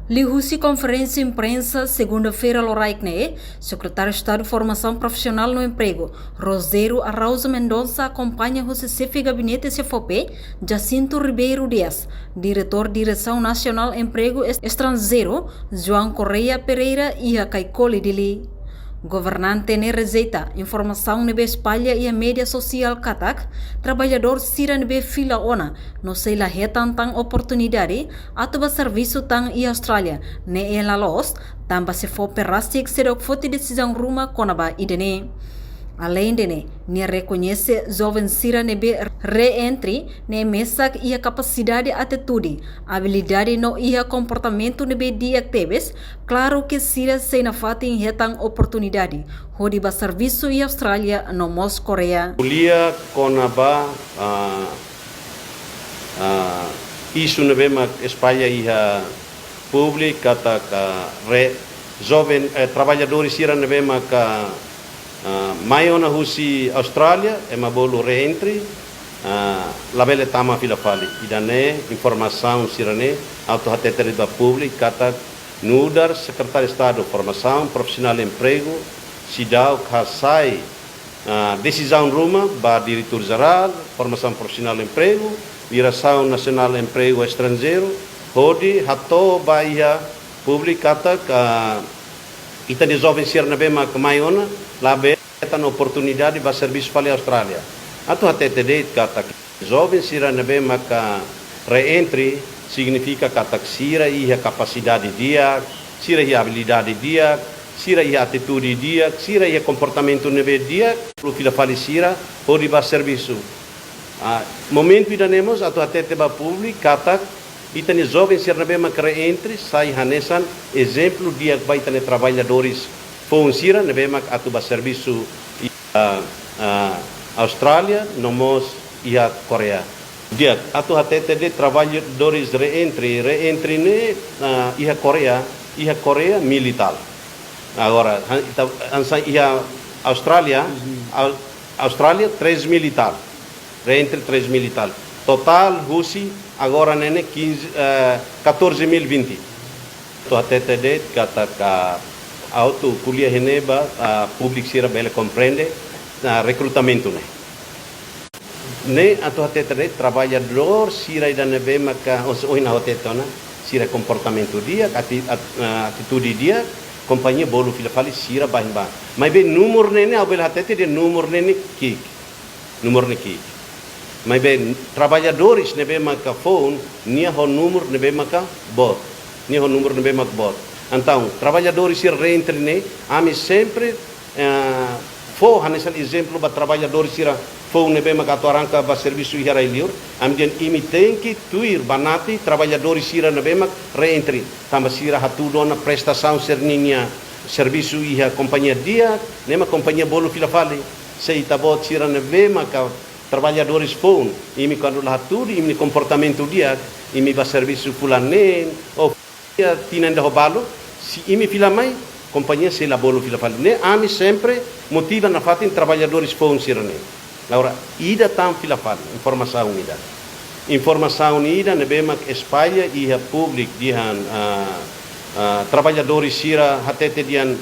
Lihusi conferência imprensa segunda-feira Loraikne, secretário de Estado de Formação Profissional no Emprego, Roseiro Araújo Mendonça acompanha o chefe de gabinete CFOP, Jacinto Ribeiro Dias, diretor de Direção Nacional Emprego Estrangeiro, João Correia Pereira e a Caicoli Dili. Governante ne rejeita informação nebe espalha e a mídia social katak, trabalhador sira nebe fila ona, no sei la hetan tang oportunidade, atuba serviço tang e Austrália, ne ela los, tamba se for perastik serok foti decisão ruma konaba idene. Além de ne reconhece jovem sira nebe re-entry, ne mesak e a capacidade atitude, habilidade no e a comportamento nebe diactebes, claro que sira se na fatin hetang oportunidade, hodi ba serviço e Austrália no Mos Coreia. Kuliah konaba isu nebe mak espalha iha public kata re jovem trabalhadores sira nebe mak maiona husi Austrália é mabolo reentry labele tama filafali idane informação sirane auto hatetere da público kata nudar secretário de Estado Formação Profissional e Emprego sidau kasai decisão ruma ba diretor geral Formação Profissional e Emprego Direção Nacional de Emprego Estrangeiro hodi hato baia público kata ita de jovens sir na bema maiona labe esta oportunidade para serviço para a Austrália. Atu até te kata jovem sira na bema ka re-entry significa kata sira e a capacidade dia, sira e a habilidade dia, sira e a atitude dia, sira e a comportamento nebe dia, pro fila sira pode para serviço. Momento ida nemos atu até te ba público kata ita ni jovem sira na bema ka re-entry sai hanesan exemplo dia vai tane trabalhadores Fonsira nebema atuba serviço Austrália, nomos e a Coreia. Dia atu hatete de trabalhadores re-entry ne e a Coreia militar. Agora ansa e a Austrália 3 militar. Re-entry 3 militar. Total husi agora nene 14.020. Tu hatete de kata auto kuliah heneba public sira bele compreende recrutamento ne atu hatetre trabalhador sira ida nebe maka oina hotetona sira comportamento dia atitude dia companhia bolo filafali sira bahimba mas be número nene au bele hatete de número nene kik mas be trabalhadores nebe maka phone nia ho número nebe maka bot Então, trabalhadores se reentrem, ame sempre for hanesal exemplo para trabalhadores se for nebe magato arranca para serviço hira iliur, ame imi tem que tuir banati trabalhadores se nebe mag reentrem, tamba sira hatudona prestação serninha serviço iha companhia dia, nema companhia bolo filafali, se itabot sira nebe mag trabalhadores phone, imi quando lá tudo, imi comportamento dia, imi para serviço fulanen ou tinenda robalo se imi fila mai companhia se la bolo fila fali ne ami sempre motiva na fatin trabalhadores phone sirane laura ida tam fila fali informação ida ne bema espalha e a public dihan trabalhadores sira hatete dian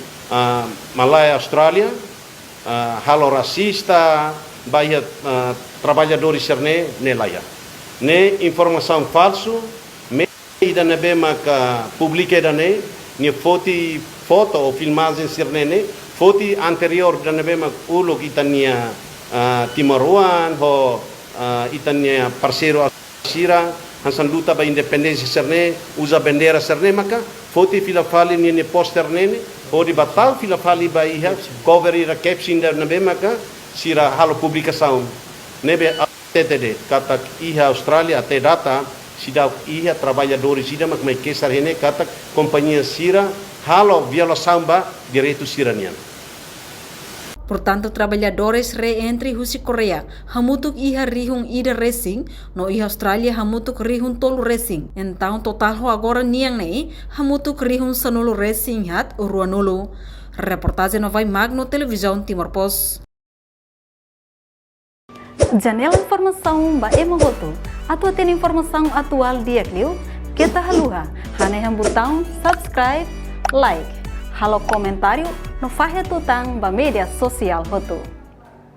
Malaya Austrália halo racista baia trabalhadores sirne ne laya ne informação falso ida nebe maka publique dane ni foto ou filmagem sirnene foto anterior da nebe mak ulo itania timaruan ho itania parceiro sira hansan luta ba independência serne usa bandera serne maka foto filafali ni poster nene ho di batal filafali ba iha cover ira caption da nebe maka sira halo publicação nebe TTD kata iha Austrália até data sida ia trabalhadores sida mak mai kesar hene kata companhia sira halo violação ba direito siranian. Portanto, trabalhadores re-entry husi Coreia hamutuk iha rihung ida racing no iha Austrália hamutuk rihung tolu racing. Então, total ho agora niang nei hamutuk rihung sanulu racing hat uruanulu. Reportagem no vai Magno Televisão Timor Post. Janela Informação ba Emogoto. Atua tem informação atual dia Clio, Kita haluha, hanehan botão subscribe, like, halo comentário no Fahia Tutang ba mídia social hotu.